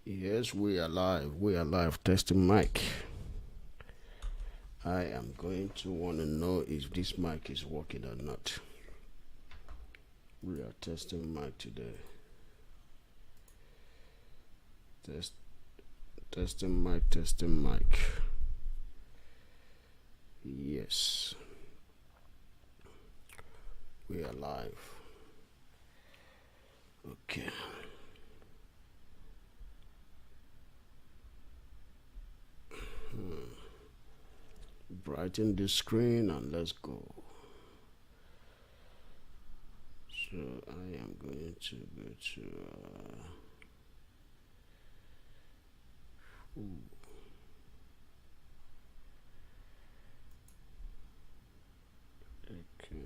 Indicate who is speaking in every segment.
Speaker 1: Yes, we are live. We are live. Testing mic. I am going to want to know if this mic is working or not. We are testing mic today. Testing mic. Testing mic. Yes, we are live. Okay. Brighten the screen and let's go. So I am going to go to. Okay.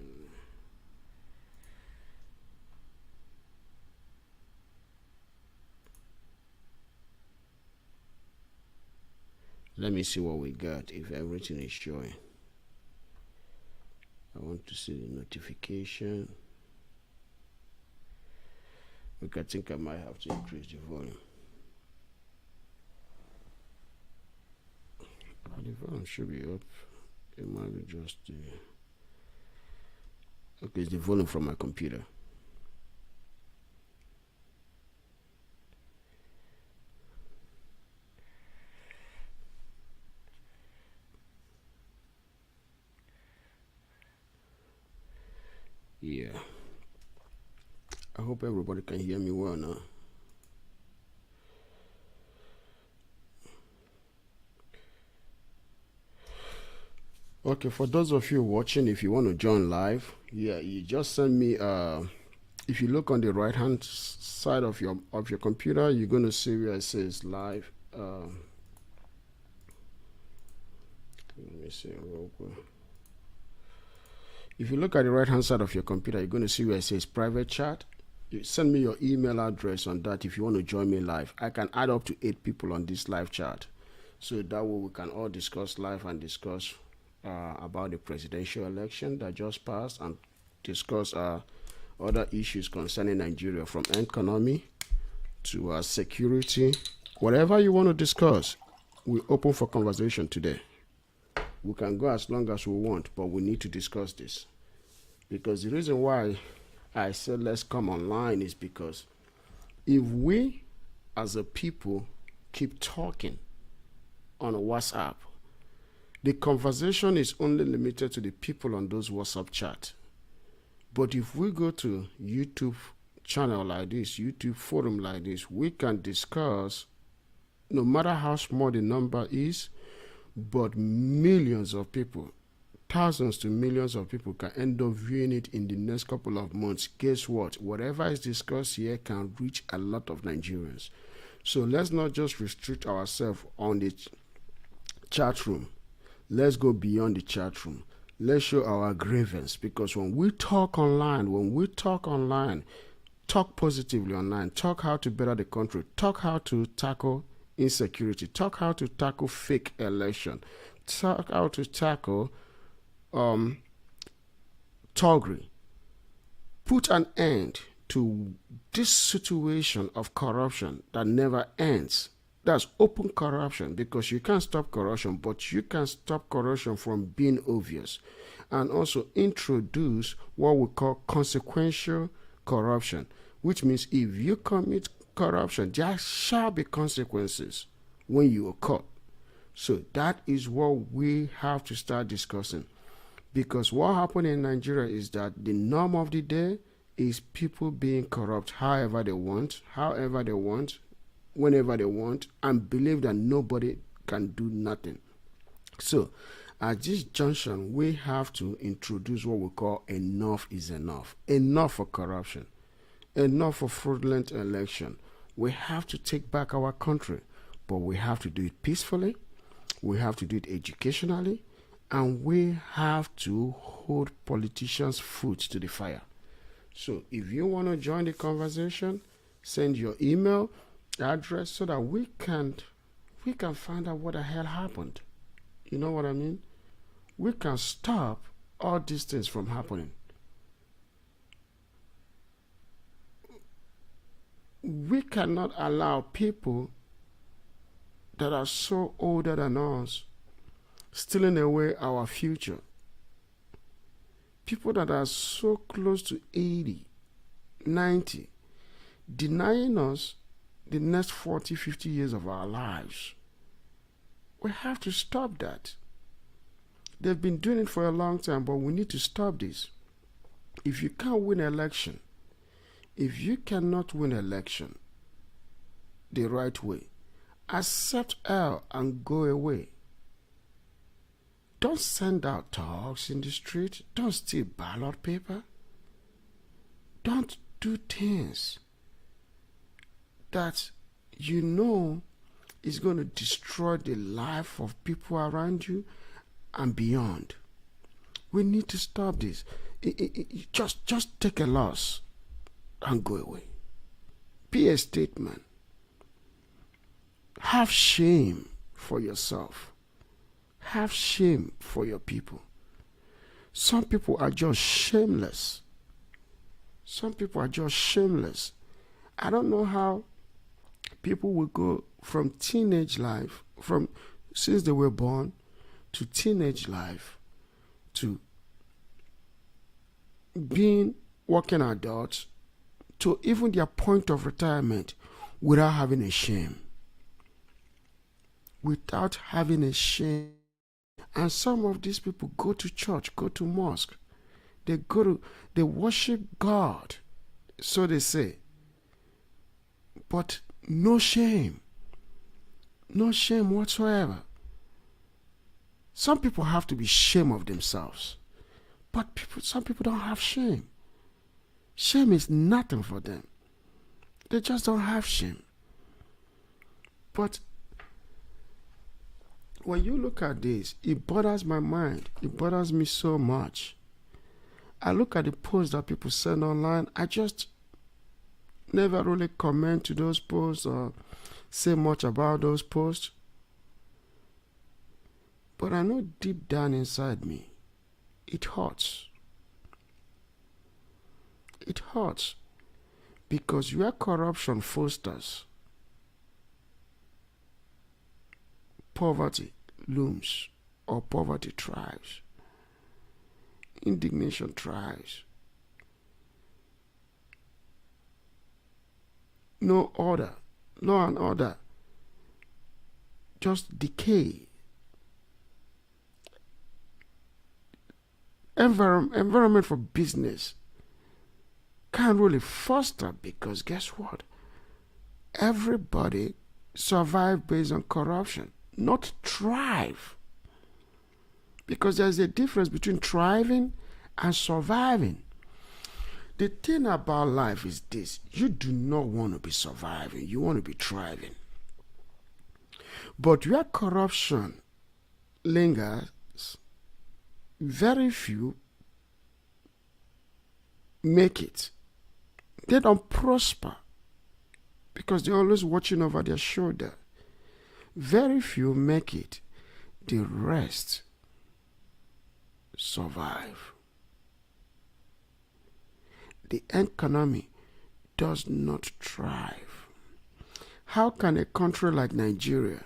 Speaker 1: Let me see what we got. If everything is showing, I want to see the notification. Look, I think I might have to increase the volume. The volume should be up. It might be just the. Okay, it's the volume from my computer. Yeah. I hope everybody can hear me well now. Okay, for those of you watching, if you want to join live, yeah, you just send me if you look on the right hand side of your computer, you're going to see where it says live. Let me see real quick. If you look at the right hand side of your computer, you're going to see where it says private chat. You send me your email address on that if you want to join me live. I can add up to 8 people on this live chat, so that way we can all discuss live and discuss about the presidential election that just passed and discuss other issues concerning Nigeria, from economy to security. Whatever you want to discuss, we're open for conversation today. We can go as long as we want, but we need to discuss this. Because the reason why I said let's come online is because if we as a people keep talking on a WhatsApp, the conversation is only limited to the people on those WhatsApp chat. But if we go to YouTube channel like this, YouTube forum like this, we can discuss no matter how small the number is, but millions of people, thousands to millions of people can end up viewing it in the next couple of months. Guess what? Whatever is discussed here can reach a lot of Nigerians. So let's not just restrict ourselves on the chat room. Let's go beyond the chat room. Let's show our grievance, because when we talk online, talk positively online, talk how to better the country, talk how to tackle insecurity, talk how to tackle fake election, talk how to tackle thuggery, put an end to this situation of corruption that never ends. That's open corruption, because you can't stop corruption, but you can stop corruption from being obvious. And also introduce what we call consequential corruption, which means if you commit corruption, there shall be consequences when you are caught. So that is what we have to start discussing. Because what happened in Nigeria is that the norm of the day is people being corrupt however they want, whenever they want, and believe that nobody can do nothing. So at this junction, we have to introduce what we call enough is enough. Enough for corruption. Enough for fraudulent election. We have to take back our country, but we have to do it peacefully. We have to do it educationally, and we have to hold politicians' foot to the fire. So if you want to join the conversation, send your email address so that we can find out what the hell happened. You know what I mean? We can stop all these things from happening. We cannot allow people that are so older than us, stealing away our future. People that are so close to 80, 90, denying us the next 40, 50 years of our lives. We have to stop that. They've been doing it for a long time, but we need to stop this. If you can't win an election, if you cannot win an election the right way, accept L and go away. Don't send out talks in the street. Don't steal ballot paper. Don't do things that you know is going to destroy the life of people around you and beyond. We need to stop this. Just take a loss and go away. Be a statement. Have shame for yourself. Have shame for your people. Some people are just shameless. Some people are just shameless. I don't know how people will go from teenage life, from since they were born, to teenage life, to being working adults, to even their point of retirement without having a shame. Without having a shame. And some of these people go to church, go to mosque. They worship God, so they say. But no shame. No shame whatsoever. Some people have to be ashamed of themselves. But some people don't have shame. Shame is nothing for them. They just don't have shame. But when you look at this, it bothers my mind. It bothers me so much. I look at the posts that people send online. I just never really comment to those posts or say much about those posts. But I know deep down inside me, it hurts. It hurts because where corruption fosters, poverty looms or poverty thrives. Indignation thrives. No order, law and order just decay. Environment for business can't really foster because guess what? Everybody survive based on corruption, not thrive. Because there's a difference between thriving and surviving. The thing about life is this: you do not want to be surviving, you want to be thriving. But where corruption lingers, very few make it. They don't prosper because they're always watching over their shoulder. Very few make it. The rest survive. The economy does not thrive. How can a country like Nigeria,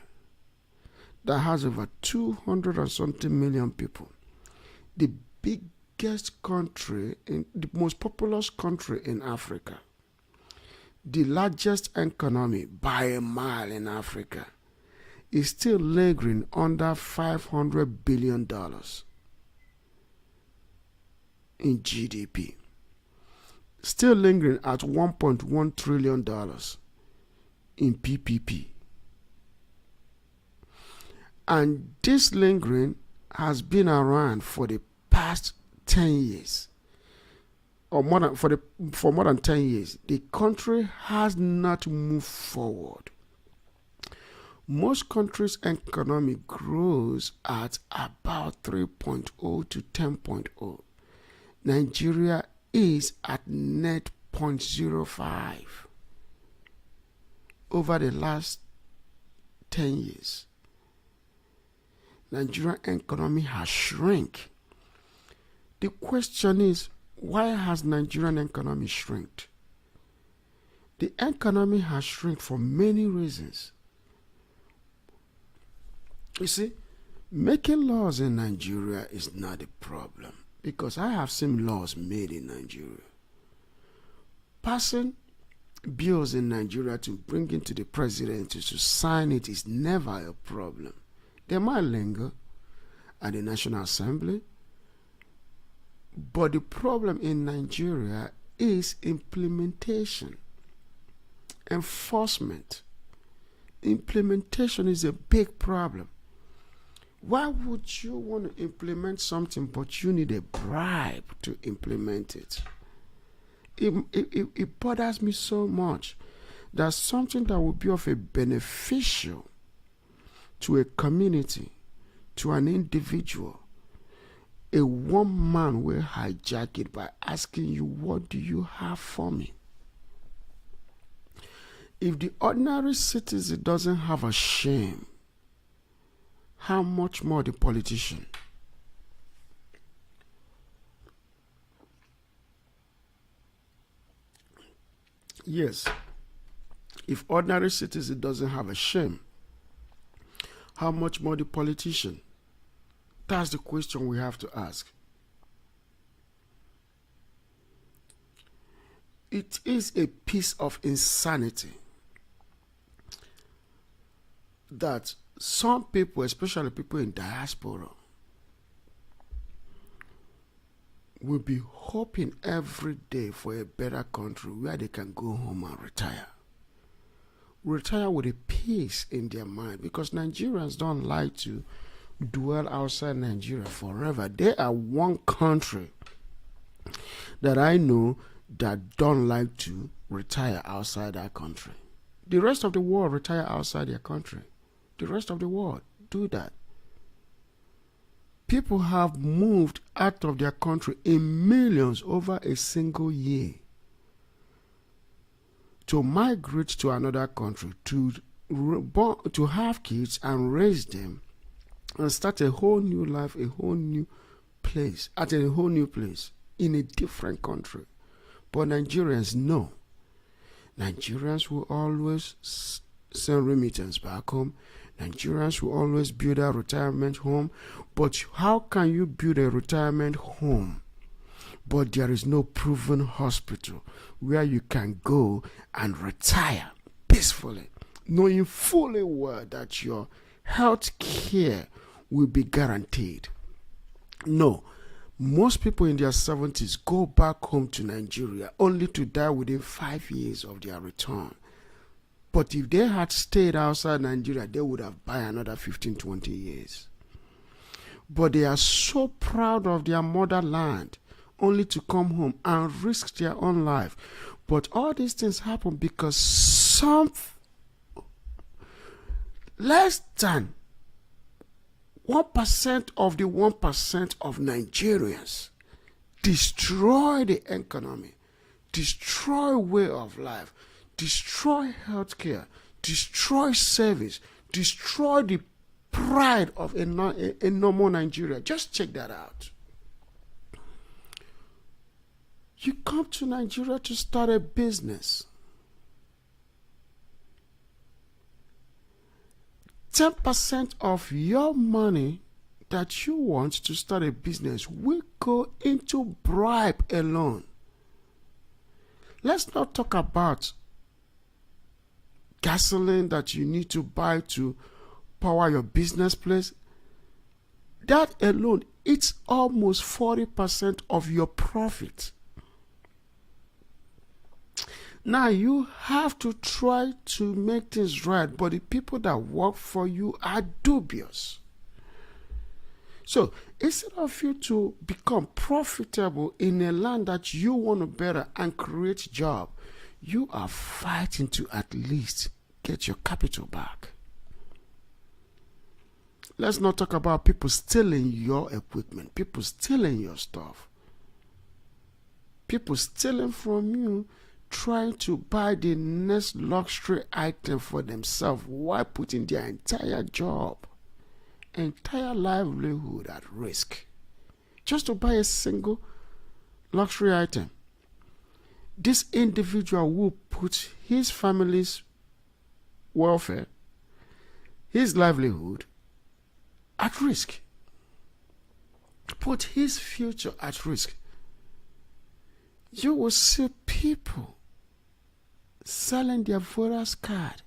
Speaker 1: that has over 200 and something million people, the biggest country, the most populous country in Africa, the largest economy by a mile in Africa, is still lingering under $500 billion in GDP, still lingering at $1.1 trillion in PPP. And this lingering has been around for the past 10 years, or for more than 10 years. The country has not moved forward. Most countries' economy grows at about 3.0 to 10.0. Nigeria is at net 0.05 over the last 10 years. Nigerian economy has shrunk. The question is, why has Nigerian economy shrunk? The economy has shrunk for many reasons. You see, making laws in Nigeria is not a problem because I have seen laws made in Nigeria. Passing bills in Nigeria to bring into the president to sign it is never a problem. They might linger at the National Assembly, but the problem in Nigeria is implementation, enforcement. Implementation is a big problem. Why would you want to implement something but you need a bribe to implement it? It bothers me so much that something that would be of a beneficial to a community, to an individual, a one man will hijack it by asking you, what do you have for me? If the ordinary citizen doesn't have a shame, how much more the politician? Yes, if ordinary citizen doesn't have a shame, how much more the politician? That's the question we have to ask. It is a piece of insanity that some people, especially people in diaspora, will be hoping every day for a better country where they can go home and retire. Retire with a peace in their mind, because Nigerians don't like to dwell outside Nigeria forever. They are one country that I know that don't like to retire outside that country. The rest of the world retire outside their country. The rest of the world do that. People have moved out of their country in millions over a single year to migrate to another country, to have kids and raise them and start a whole new life, a whole new place, at a whole new place in a different country. But Nigerians know. Nigerians will always send remittance back home. Nigerians will always build a retirement home. But how can you build a retirement home but there is no proven hospital where you can go and retire peacefully, knowing fully well that your health care will be guaranteed? No. Most people in their 70s go back home to Nigeria only to die within 5 years of their return. But if they had stayed outside Nigeria, they would have by another 15, 20 years. But they are so proud of their motherland only to come home and risk their own life. But all these things happen because some less than 1% of the 1% of Nigerians destroy the economy, destroy way of life, destroy healthcare, destroy service, destroy the pride of a normal Nigeria. Just check that out. You come to Nigeria to start a business. 10% of your money that you want to start a business will go into bribe alone. Let's not talk about gasoline that you need to buy to power your business place. That alone, it's almost 40% of your profit. Now you have to try to make things right, but the people that work for you are dubious. So instead of you to become profitable in a land that you want to better and create job, you are fighting to at least get your capital back. Let's not talk about people stealing your equipment, people stealing your stuff, people stealing from you, trying to buy the next luxury item for themselves while putting their entire job, entire livelihood at risk just to buy a single luxury item. This individual will put his family's welfare, his livelihood, at risk. Put his future at risk. You will see people selling their voters card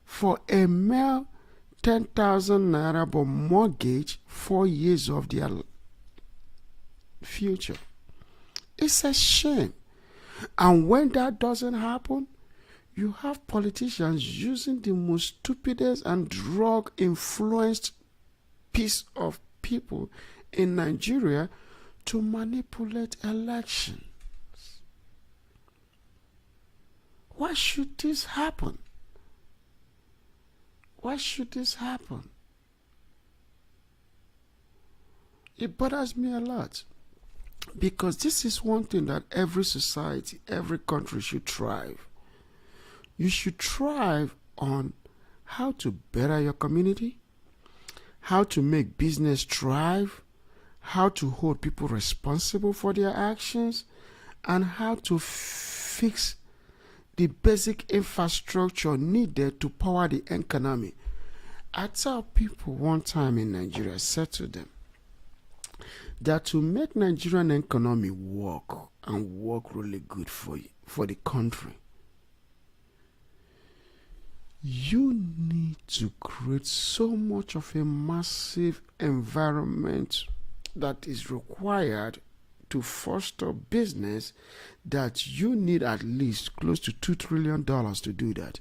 Speaker 1: for a mere 10,000 naira, but mortgage 4 years of their future. It's a shame. And when that doesn't happen, you have politicians using the most stupidest and drug-influenced piece of people in Nigeria to manipulate elections. Why should this happen? Why should this happen? It bothers me a lot. Because this is one thing that every society, every country should thrive. You should thrive on how to better your community, how to make business thrive, how to hold people responsible for their actions, and how to fix the basic infrastructure needed to power the economy. I tell people one time in Nigeria, I said to them, that to make Nigerian economy work and work really good for you, for the country, you need to create so much of a massive environment that is required to foster business that you need at least close to $2 trillion to do that.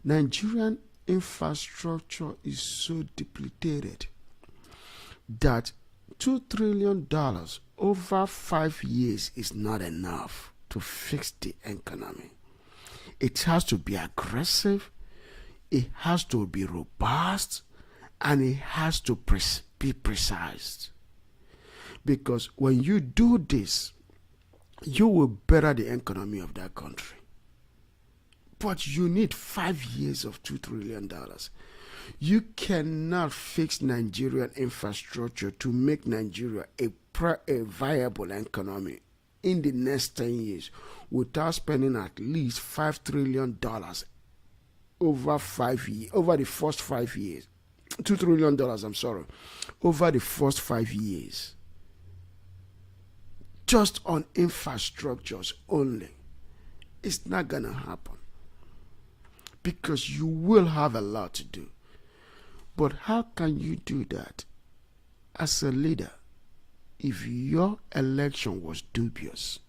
Speaker 1: Nigerian infrastructure is so depleted that $2 trillion over 5 years is not enough to fix the economy. It has to be aggressive, it has to be robust, and it has to be precise. Because when you do this, you will better the economy of that country. But you need 5 years of $2 trillion. You cannot fix Nigerian infrastructure to make Nigeria a viable economy in the next 10 years without spending at least $5 trillion over 5 years, over the first 5 years. $2 trillion, over the first 5 years. Just on infrastructures only. It's not gonna happen. Because you will have a lot to do. But how can you do that as a leader if your election was dubious?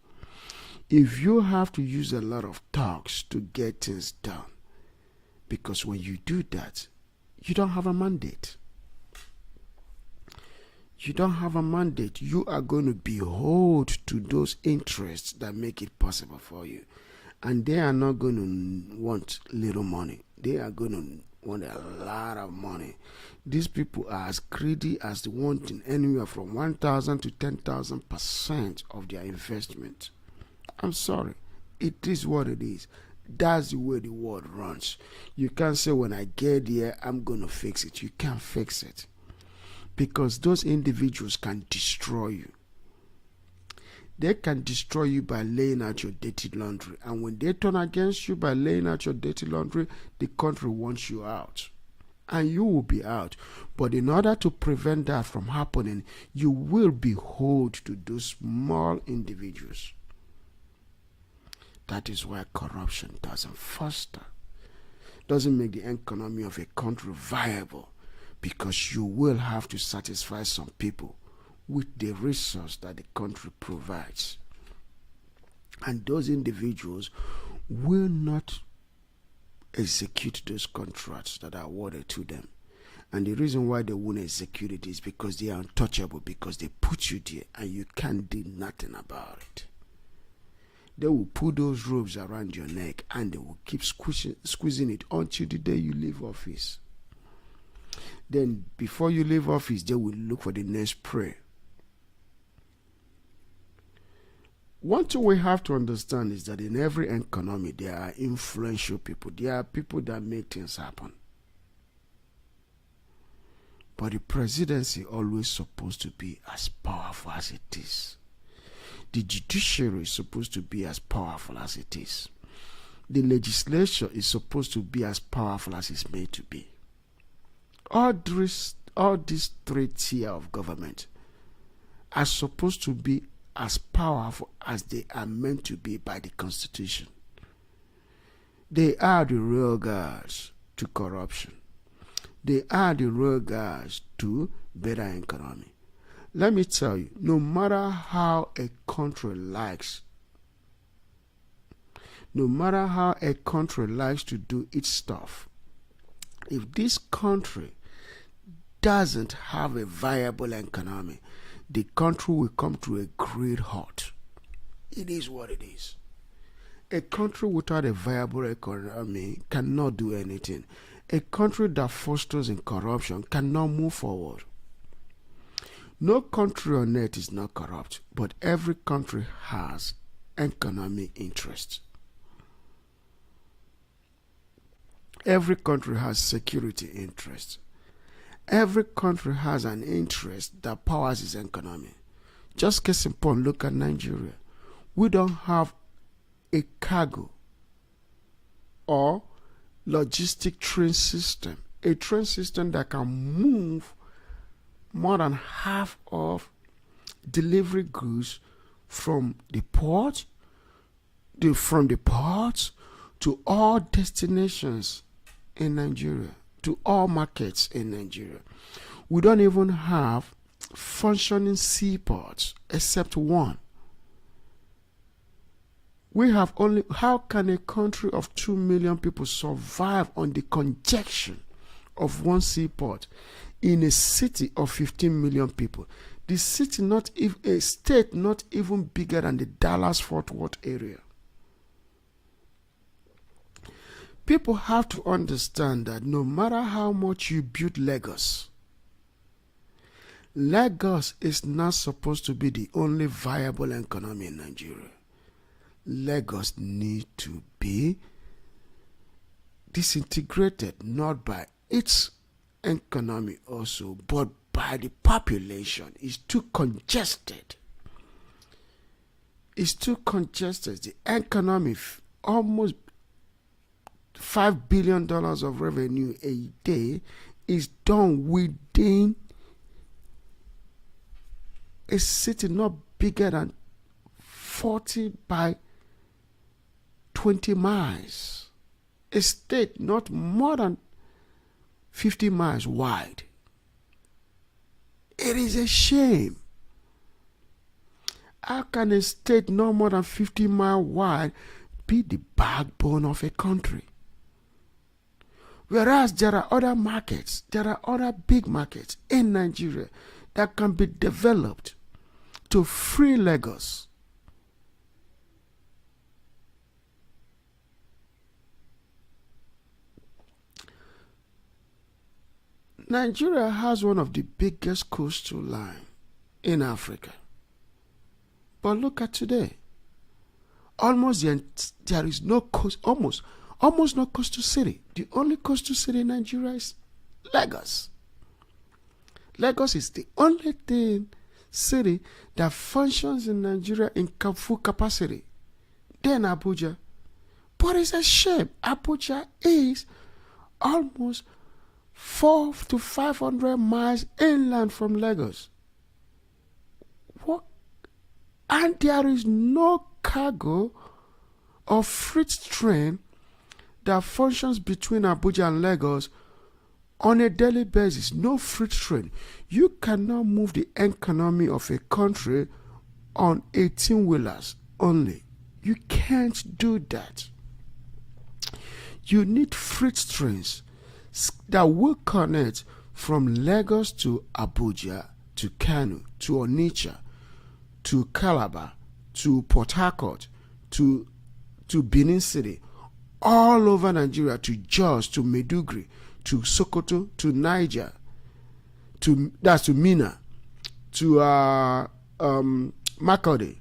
Speaker 1: If you have to use a lot of talks to get things done? Because when you do that, you don't have a mandate. You don't have a mandate. You are going to behold to those interests that make it possible for you. And they are not going to want little money. They are going to want a lot of money. These people are as greedy as the wanting anywhere from 1,000 to 10,000% of their investment. I'm sorry. It is what it is. That's the way the world runs. You can't say when I get here, I'm going to fix it. You can't fix it. Because those individuals can destroy you. They can destroy you by laying out your dirty laundry. And when they turn against you by laying out your dirty laundry, the country wants you out. And you will be out. But in order to prevent that from happening, you will behold to those small individuals. That is why corruption doesn't foster, doesn't make the economy of a country viable, because you will have to satisfy some people with the resource that the country provides. And those individuals will not execute those contracts that are awarded to them. And the reason why they won't execute it is because they are untouchable, because they put you there and you can't do nothing about it. They will put those ropes around your neck and they will keep squeezing it until the day you leave office. Then before you leave office, they will look for the next prey. One thing we have to understand is that in every economy, there are influential people. There are people that make things happen. But the presidency always supposed to be as powerful as it is. The judiciary is supposed to be as powerful as it is. The legislature is supposed to be as powerful as it's made to be. All all these three tiers of government are supposed to be as powerful as they are meant to be by the Constitution. They are the real guards to corruption. They are the real guards to better economy. Let me tell you, no matter how a country likes to do its stuff, if this country doesn't have a viable economy, the country will come to a great halt. It is what it is. A country without a viable economy cannot do anything. A country that fosters in corruption cannot move forward. No country on earth is not corrupt, but every country has economic interests. Every country has security interests. Every country has an interest that powers its economy. Just case in point, look at Nigeria. We don't have a cargo or logistic train system, a train system that can move more than half of delivery goods from the ports to all destinations in Nigeria, to all markets in Nigeria. We don't even have functioning seaports except one. We have only, how can a country of 2 million people survive on the congestion of one seaport in a city of 15 million people? The city, not even a state, not even bigger than the Dallas-Fort Worth area. People have to understand that no matter how much you build Lagos, Lagos is not supposed to be the only viable economy in Nigeria. Lagos needs to be disintegrated, not by its economy also, but by the population. It's too congested. It's too congested. The economy, almost $5 billion of revenue a day, is done within a city not bigger than 40 by 20 miles. A state not more than 50 miles wide. It is a shame. How can a state no more than 50 miles wide be the backbone of a country? Whereas there are other markets, there are other big markets in Nigeria that can be developed to free Lagos. Nigeria has one of the biggest coastal lines in Africa. But look at today. There is no coast, almost no coastal city. The only coastal city in Nigeria is Lagos. Lagos is the only city that functions in Nigeria in full capacity. Then Abuja. But it's a shame. Abuja is almost 400 to 500 miles inland from Lagos. What? And there is no cargo or freight train that functions between Abuja and Lagos on a daily basis. No freight train. You cannot move the economy of a country on 18-wheelers only. You can't do that. You need freight trains that will connect from Lagos to Abuja, to Kano, to Onitsha, to Calabar, to Port Harcourt, to Benin City, all over Nigeria, to Jos, to Maiduguri, to Sokoto, to Niger, to Minna, to Makurdi,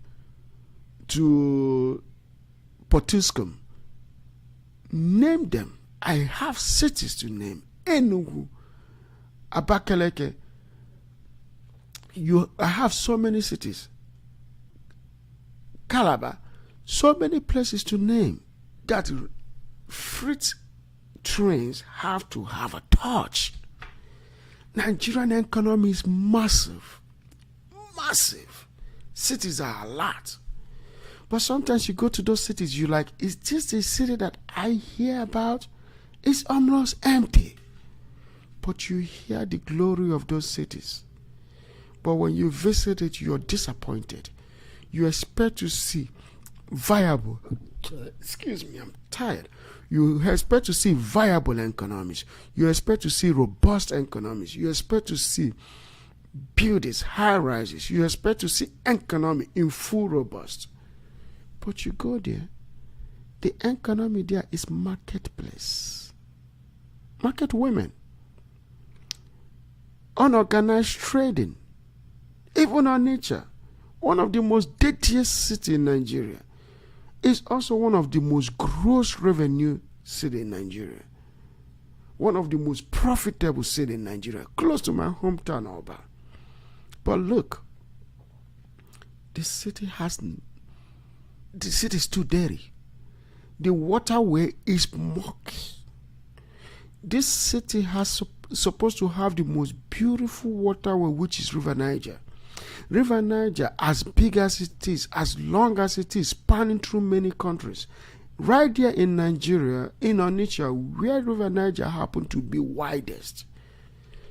Speaker 1: to Potiskum. Name them. I have cities to name. Enugu, Abakaleke. I have so many cities. Calabar, so many places to name that freight trains have to have a touch. Nigerian economy is massive. Massive. Cities are a lot. But sometimes you go to those cities, you like, is this a city that I hear about? It's almost empty. But you hear the glory of those cities. But when you visit it, you're disappointed. You expect to see viable, excuse me, I'm tired. You expect to see viable economies. You expect to see robust economies. You expect to see buildings, high rises. You expect to see economy in full robust. But you go there, the economy there is marketplace. Market women. Unorganized trading. Even on nature. One of the most dirtiest cities in Nigeria is also one of the most gross revenue cities in Nigeria. One of the most profitable cities in Nigeria, close to my hometown, Oba. But look, the city is too dirty. The waterway is murky. This city has supposed to have the most beautiful waterway, which is River Niger. River Niger, as big as it is, as long as it is, spanning through many countries. Right there in Nigeria, in Onitsha, where River Niger happened to be widest,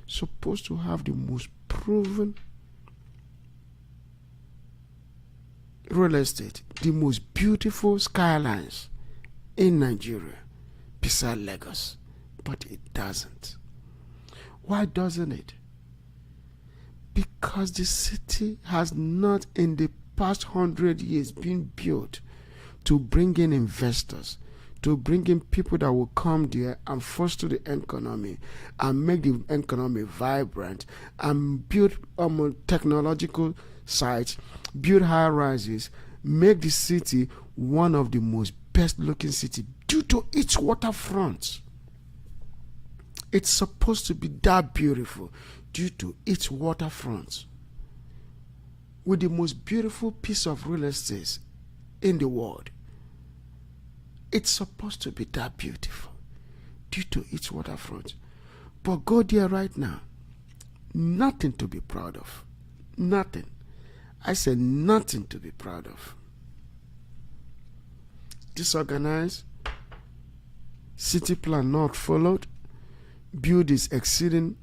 Speaker 1: supposed to have the most proven real estate, the most beautiful skylines in Nigeria, beside Lagos. But it doesn't. Why doesn't it? Because the city has not in the past 100 years been built to bring in investors, to bring in people that will come there and foster the economy and make the economy vibrant and build technological sites, build high rises, make the city one of the most best looking cities due to its waterfront. It's supposed to be that beautiful due to its waterfront, with the most beautiful piece of real estate in the world. It's supposed to be that beautiful due to its waterfront. But go there right now, nothing to be proud of. Nothing. I said nothing to be proud of. Disorganized, city plan not followed, build is exceeding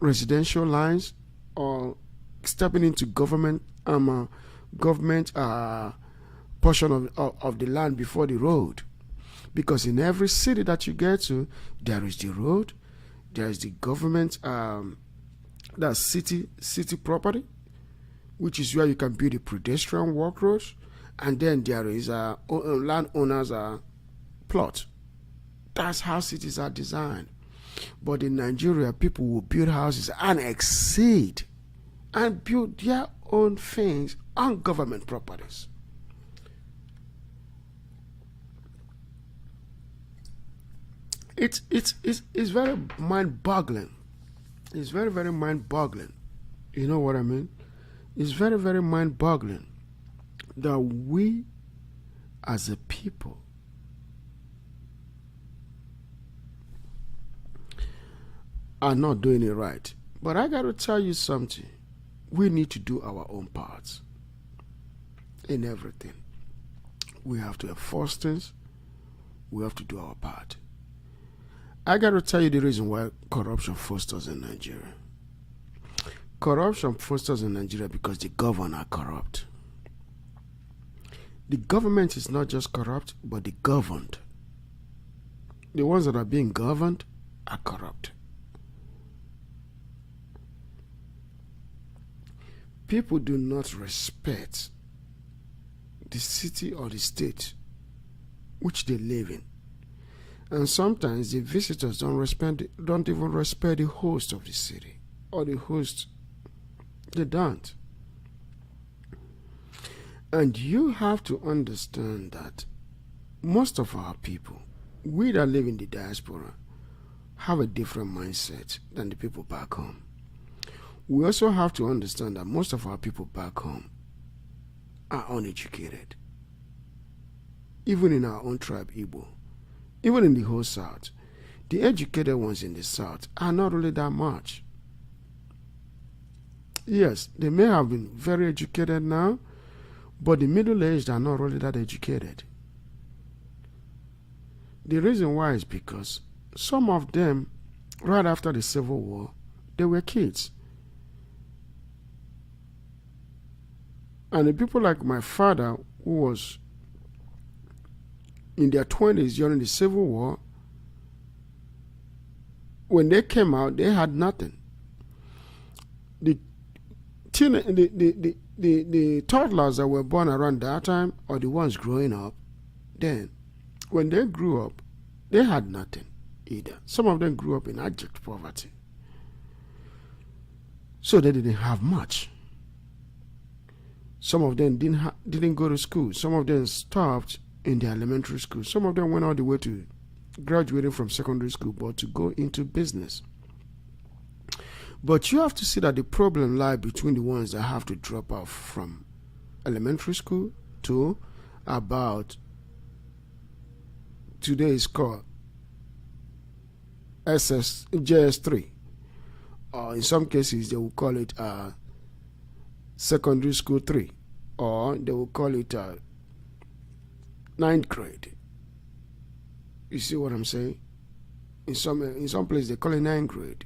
Speaker 1: residential lines or stepping into government portion of the land before the road. Because in every city that you get to, there is the road, there is the government, that's city property, which is where you can build a pedestrian walk roads, and then there is a landowners plot. That's how cities are designed. But in Nigeria, people will build houses and exceed and build their own things on government properties. It's very mind-boggling. It's very, very mind-boggling. You know what I mean? It's very, very mind-boggling that we as a people are not doing it right. But I got to tell you something. We need to do our own parts in everything. We have to enforce things. We have to do our part. I got to tell you the reason why corruption fosters in Nigeria. Corruption fosters in Nigeria because the government are corrupt. The government is not just corrupt, but the governed. The ones that are being governed are corrupt. People do not respect the city or the state which they live in. And sometimes the visitors don't even respect the host of the city or the host. They don't. And you have to understand that most of our people, we that live in the diaspora, have a different mindset than the people back home. We also have to understand that most of our people back home are uneducated. Even in our own tribe, Igbo, even in the whole South, the educated ones in the South are not really that much. Yes, they may have been very educated now, but the middle-aged are not really that educated. The reason why is because some of them, right after the Civil War, they were kids. And the people like my father, who was in their 20s during the Civil War, when they came out, they had nothing. The toddlers that were born around that time, or the ones growing up, then when they grew up, they had nothing either. Some of them grew up in abject poverty. So they didn't have much. Some of them didn't go to school. Some of them stopped in the elementary school. Some of them went all the way to graduating from secondary school, but to go into business. But you have to see that the problem lies between the ones that have to drop off from elementary school to about, today is called JS3. Or in some cases, they will call it secondary school 3. Or they will call it 9th grade. You see what I'm saying? In some places, they call it 9th grade,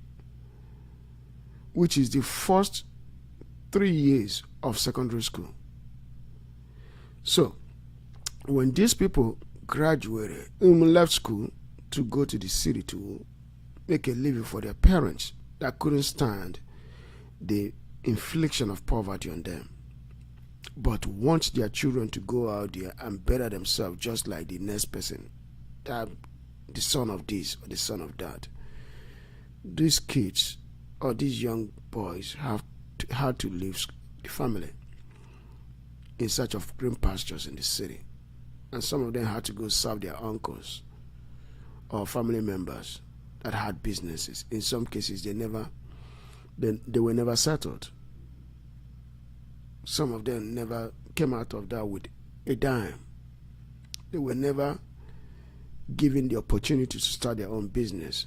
Speaker 1: which is the first 3 years of secondary school. So, when these people graduated, left school to go to the city to make a living for their parents that couldn't stand the infliction of poverty on them, but want their children to go out there and better themselves just like the next person, that the son of this or the son of that. These kids or these young boys had to leave the family in search of green pastures in the city, and some of them had to go serve their uncles or family members that had businesses. In some cases, they were never settled. Some of them never came out of that with a dime. They were never given the opportunity to start their own business.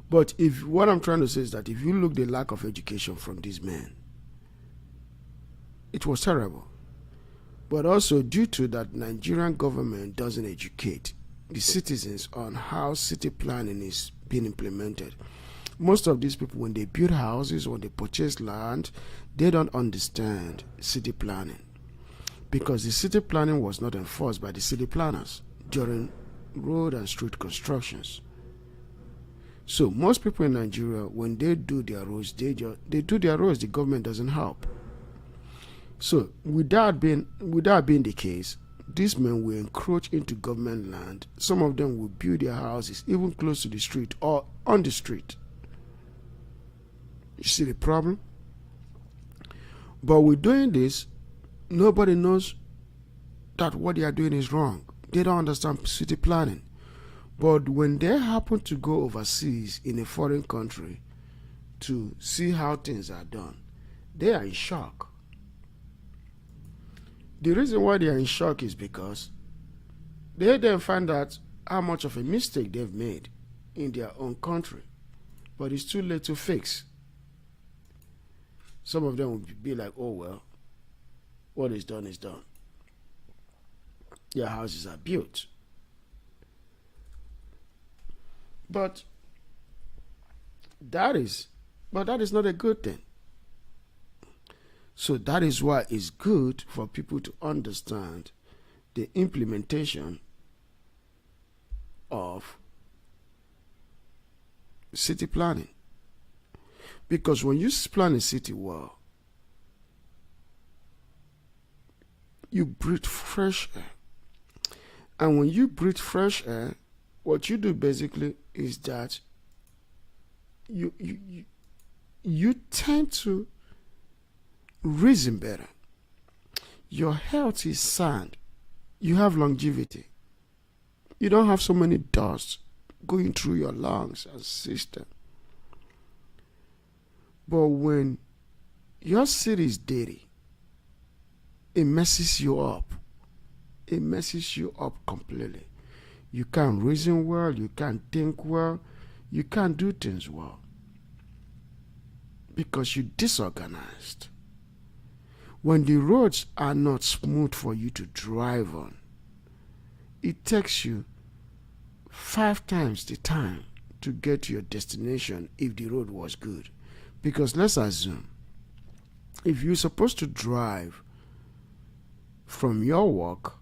Speaker 1: But what I'm trying to say is that if you look the lack of education from these men, it was terrible. But also due to that, Nigerian government doesn't educate the citizens on how city planning is being implemented. Most of these people, when they build houses or they purchase land, they don't understand city planning, because the city planning was not enforced by the city planners during road and street constructions. So most people in Nigeria, when they do their roads, they do their roads. The government doesn't help. So with that being the case, these men will encroach into government land. Some of them will build their houses even close to the street or on the street. You see the problem? But with doing this, nobody knows that what they are doing is wrong. They don't understand city planning. But when they happen to go overseas in a foreign country to see how things are done, they are in shock. The reason why they are in shock is because they then find out how much of a mistake they've made in their own country. But it's too late to fix. Some of them will be like, oh well, what is done is done. Their houses are built. But that is not a good thing. So that is why it's good for people to understand the implementation of city planning. Because when you plan a city well, you breathe fresh air. And when you breathe fresh air, what you do basically is that you tend to reason better. Your health is sound. You have longevity. You don't have so many dust going through your lungs and system. But when your city is dirty, it messes you up. It messes you up completely. You can't reason well, you can't think well, you can't do things well. because you're disorganized. When the roads are not smooth for you to drive on, it takes you 5 times the time to get to your destination if the road was good. Because let's assume, if you're supposed to drive from your work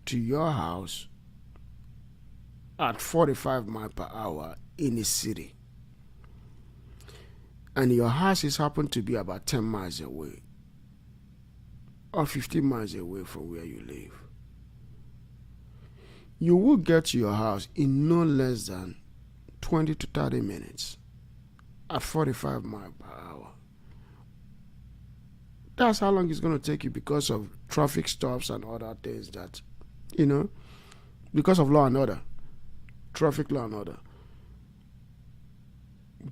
Speaker 1: to your house at 45 miles per hour in a city, and your house is happened to be about 10 miles away or 15 miles away from where you live, you will get to your house in no less than 20 to 30 minutes at 45 miles per hour. That's how long it's going to take you because of traffic stops and other things that, because of law and order, traffic law and order.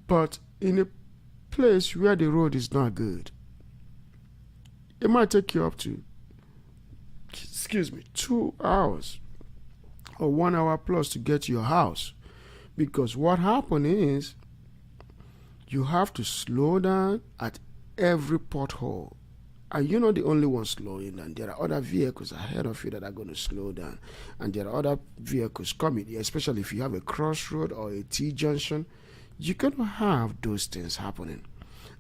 Speaker 1: But in a place where the road is not good, it might take you up to, 2 hours or 1 hour plus to get to your house. Because what happened is, you have to slow down at every pothole. And you're not the only one slowing down. There are other vehicles ahead of you that are going to slow down. And there are other vehicles coming, especially if you have a crossroad or a T-junction. You're going to have those things happening.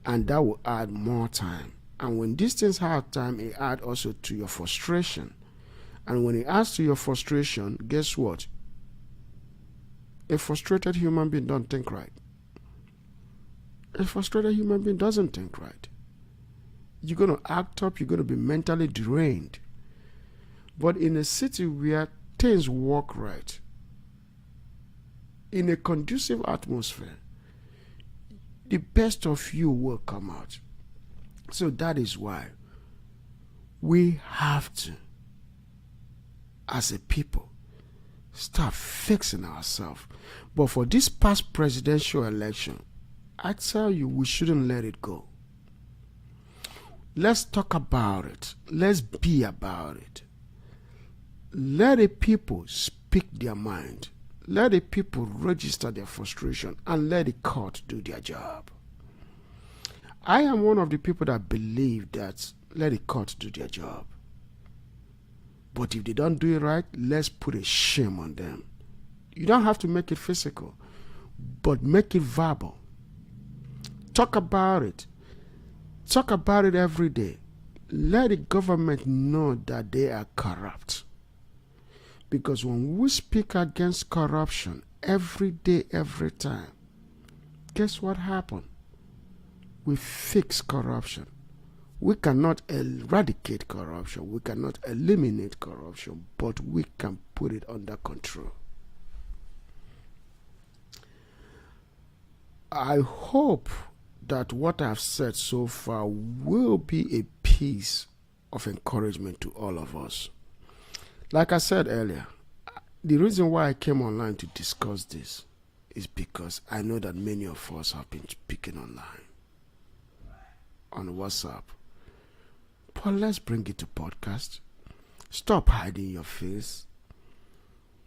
Speaker 1: And that will add more time. And when these things add time, it adds also to your frustration. And when it adds to your frustration, guess what? A frustrated human being don't think right. A frustrated human being doesn't think right. You're going to act up, you're going to be mentally drained. But in a city where things work right, in a conducive atmosphere, the best of you will come out. So that is why we have to, as a people, start fixing ourselves. But for this past presidential election, I tell you, we shouldn't let it go. Let's talk about it. Let's be about it. Let the people speak their mind. Let the people register their frustration and let the court do their job. I am one of the people that believe that let the court do their job. But if they don't do it right, let's put a shame on them. You don't have to make it physical, but make it verbal. Talk about it. Talk about it every day. Let the government know that they are corrupt. Because when we speak against corruption every day, every time, guess what happened? We fix corruption. We cannot eradicate corruption. We cannot eliminate corruption, but we can put it under control. I hope that what I've said so far will be a piece of encouragement to all of us. Like I said earlier, the reason why I came online to discuss this is because I know that many of us have been speaking online, on WhatsApp. But let's bring it to podcast. Stop hiding your face.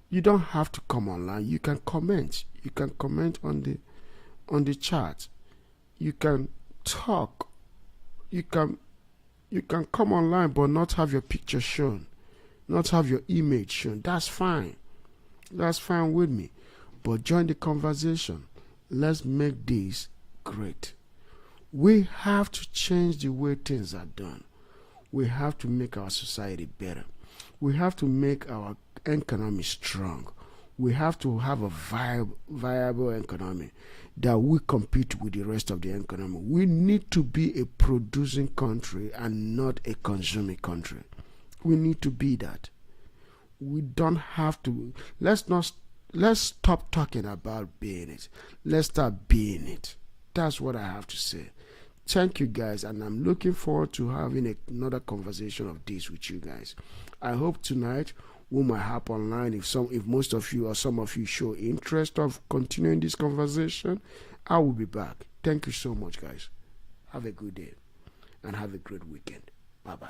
Speaker 1: You don't have to come online. You can comment. You can comment on the chat. You can talk. You can come online but not have your picture shown, not have your image shown. That's fine. That's fine with me. But join the conversation. Let's make this great. We have to change the way things are done. We have to make our society better. We have to make our economy strong. We have to have a viable economy that will compete with the rest of the economy. We need to be a producing country and not a consuming country. We need to be that. We don't have to. Let's stop talking about being it. Let's start being it. That's what I have to say. Thank you guys, and I'm looking forward to having another conversation of this with you guys. I hope tonight we might hop online. If most of you or some of you show interest of continuing this conversation, I will be back. Thank you so much, guys. Have a good day and have a great weekend. Bye-bye.